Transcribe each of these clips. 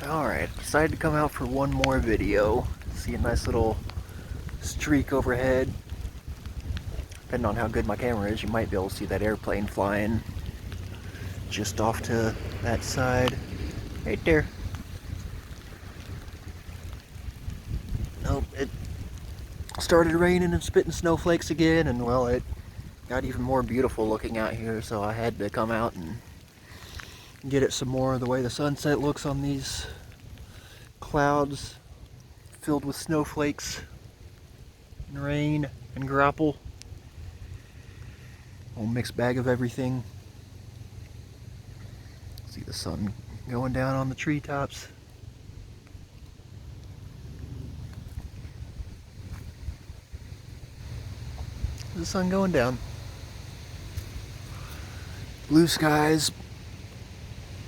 Alright, decided to come out for one more video. See a nice little streak overhead. Depending on how good my camera is, you might be able to see that airplane flying just off to that side. Right there. Nope, it started raining and spitting snowflakes again, and well, it got even more beautiful looking out here, so I had to come out and get it some more of the way the sunset looks on these clouds filled with snowflakes and rain and grapple. Whole mixed bag of everything. See the sun going down on the treetops. The sun going down. Blue skies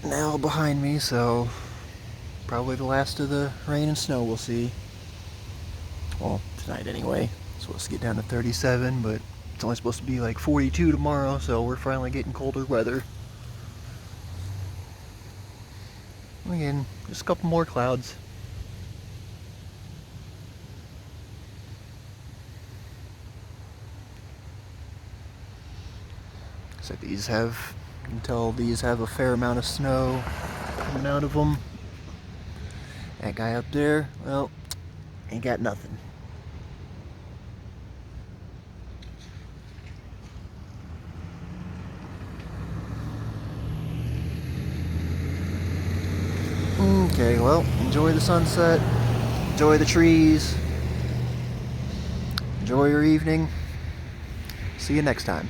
now behind me, so probably the last of the rain and snow we'll see. Well, tonight anyway. It's supposed to get down to 37, but it's only supposed to be like 42 tomorrow, so we're finally getting colder weather. Again, just a couple more clouds. So these have, you can tell these have a fair amount of snow coming out of them. That guy up there, well, ain't got nothing. Okay, well, enjoy the sunset, enjoy the trees, enjoy your evening. See you next time.